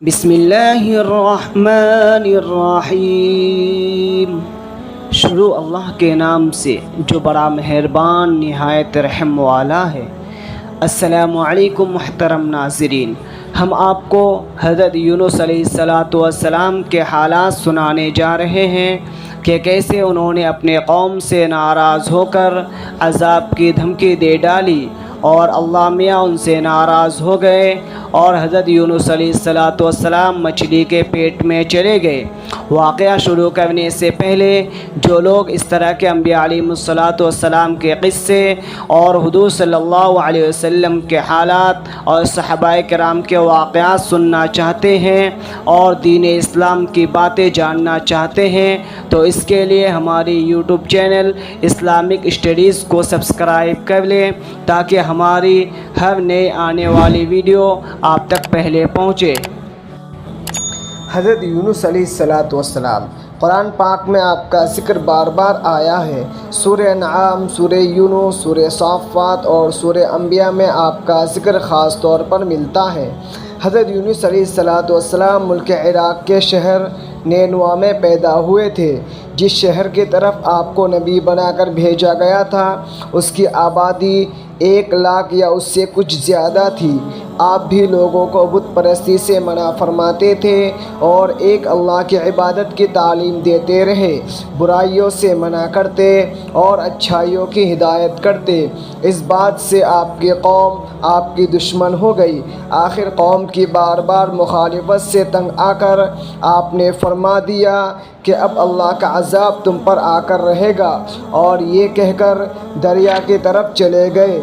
بسم اللہ الرحمن الرحیم۔ شروع اللہ کے نام سے جو بڑا مہربان نہایت رحم والا ہے۔ السلام علیکم محترم ناظرین، ہم آپ کو حضرت یونس علیہ السلام کے حالات سنانے جا رہے ہیں کہ کیسے انہوں نے اپنے قوم سے ناراض ہو کر عذاب کی دھمکی دے ڈالی اور اللہ میاں ان سے ناراض ہو گئے اور حضرت یونس علیہ السلام مچھلی کے پیٹ میں چلے گئے۔ واقعہ شروع کرنے سے پہلے جو لوگ اس طرح کے انبیاء علیہ السلام کے قصے اور حضور صلی اللہ علیہ وسلم کے حالات اور صحابہ کرام کے واقعات سننا چاہتے ہیں اور دین اسلام کی باتیں جاننا چاہتے ہیں تو اس کے لیے ہماری یوٹیوب چینل اسلامک اسٹڈیز کو سبسکرائب کر لیں تاکہ ہماری ہر نئے آنے والی ویڈیو آپ تک پہلے پہنچے۔ حضرت یونس علیہ السلام، قرآن پاک میں آپ کا ذکر بار بار آیا ہے۔ سورہ انعام، سورہ یونس، سورہ صافات اور سورہ انبیاء میں آپ کا ذکر خاص طور پر ملتا ہے۔ حضرت یونس علیہ السلام ملک عراق کے شہر نینوا میں پیدا ہوئے تھے۔ جس شہر کی طرف آپ کو نبی بنا کر بھیجا گیا تھا اس کی آبادی 1,00,000 یا اس سے کچھ زیادہ تھی۔ آپ بھی لوگوں کو بت پرستی سے منع فرماتے تھے اور ایک اللہ کی عبادت کی تعلیم دیتے رہے، برائیوں سے منع کرتے اور اچھائیوں کی ہدایت کرتے۔ اس بات سے آپ کی قوم آپ کی دشمن ہو گئی۔ آخر قوم کی بار بار مخالفت سے تنگ آ کر آپ نے فرما دیا کہ اب اللہ کا عذاب تم پر آ کر رہے گا، اور یہ کہہ کر دریا کی طرف چلے گئے۔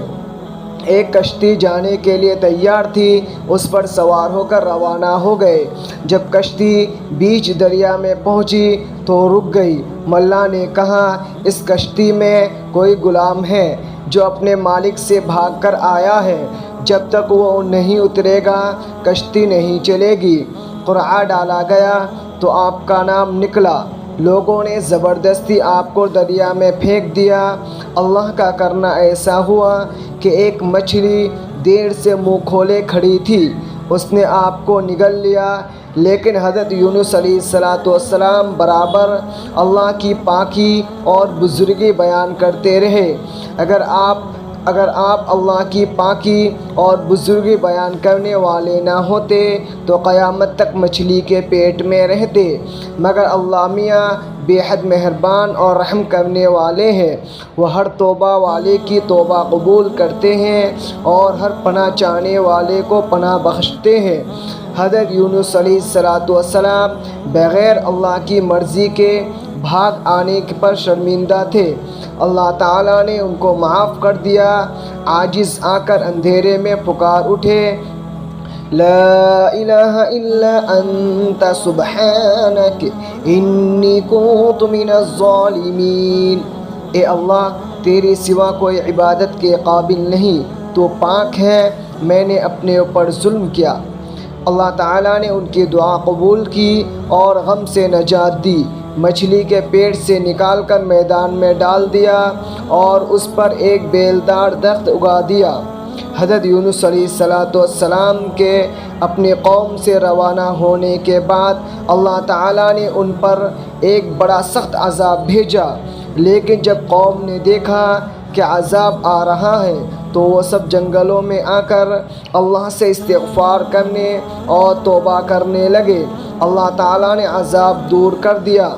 ایک کشتی جانے کے لیے تیار تھی، اس پر سوار ہو کر روانہ ہو گئے۔ جب کشتی بیچ دریا میں پہنچی تو رک گئی۔ ملا نے کہا، اس کشتی میں کوئی غلام ہے جو اپنے مالک سے بھاگ کر آیا ہے، جب تک وہ نہیں اترے گا کشتی نہیں چلے گی۔ قرعہ ڈالا گیا تو آپ کا نام نکلا۔ لوگوں نے زبردستی آپ کو دریا میں پھینک دیا۔ اللہ کا کرنا ایسا ہوا کہ ایک مچھلی دیر سے منہ کھولے کھڑی تھی، اس نے آپ کو نگل لیا۔ لیکن حضرت یونس علیہ السلام برابر اللہ کی پاکی اور بزرگی بیان کرتے رہے۔ اگر آپ اللہ کی پاکی اور بزرگی بیان کرنے والے نہ ہوتے تو قیامت تک مچھلی کے پیٹ میں رہتے، مگر اللہ میاں بے حد مہربان اور رحم کرنے والے ہیں۔ وہ ہر توبہ والے کی توبہ قبول کرتے ہیں اور ہر پناہ چاہنے والے کو پناہ بخشتے ہیں۔ حضرت یونس علیہ السلام بغیر اللہ کی مرضی کے بھاگ آنے پر شرمندہ تھے۔ اللہ تعالیٰ نے ان کو معاف کر دیا۔ عاجز آ کر اندھیرے میں پکار اٹھے، لا الہ الا انت سبحانک انی کنت من الظالمین۔ اے اللہ، تیرے سوا کوئی عبادت کے قابل نہیں، تو پاک ہے، میں نے اپنے اوپر ظلم کیا۔ اللہ تعالیٰ نے ان کی دعا قبول کی اور غم سے نجات دی۔ مچھلی کے پیٹ سے نکال کر میدان میں ڈال دیا اور اس پر ایک بیلدار درخت اگا دیا۔ حضرت یونس علیہ السلام کے اپنی قوم سے روانہ ہونے کے بعد اللہ تعالیٰ نے ان پر ایک بڑا سخت عذاب بھیجا، لیکن جب قوم نے دیکھا کہ عذاب آ رہا ہے تو وہ سب جنگلوں میں آ کر اللہ سے استغفار کرنے اور توبہ کرنے لگے۔ اللہ تعالیٰ نے عذاب دور کر دیا۔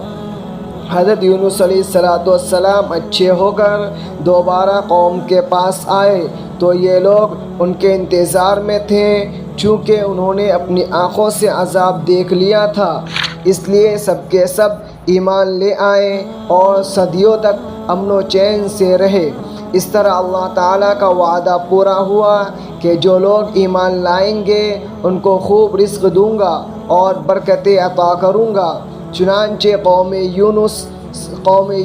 حضرت یونس علیہ السلام اچھے ہو کر دوبارہ قوم کے پاس آئے تو یہ لوگ ان کے انتظار میں تھے۔ چونکہ انہوں نے اپنی آنکھوں سے عذاب دیکھ لیا تھا، اس لیے سب کے سب ایمان لے آئے اور صدیوں تک امن و چین سے رہے۔ اس طرح اللہ تعالیٰ کا وعدہ پورا ہوا کہ جو لوگ ایمان لائیں گے ان کو خوب رزق دوں گا اور برکتیں عطا کروں گا۔ چنانچہ قوم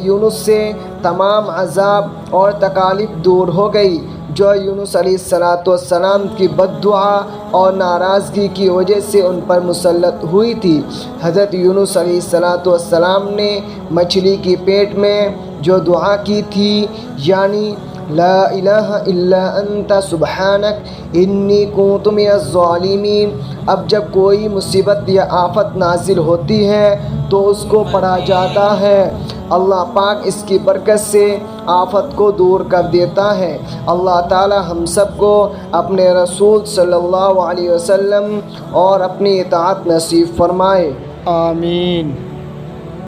یونس سے تمام عذاب اور تکالیف دور ہو گئی جو یونس علیہ السلام کی بد دعا اور ناراضگی کی وجہ سے ان پر مسلط ہوئی تھی۔ حضرت یونس علیہ السلام نے مچھلی کی پیٹ میں جو دعا کی تھی، یعنی لا الہ الا انت سبحانک انی کنت من الظالمین۔ اب جب کوئی مصیبت یا آفت نازل ہوتی ہے تو اس کو پڑھا جاتا ہے، اللہ پاک اس کی برکت سے آفت کو دور کر دیتا ہے۔ اللہ تعالی ہم سب کو اپنے رسول صلی اللہ علیہ وسلم اور اپنی اطاعت نصیب فرمائے، آمین۔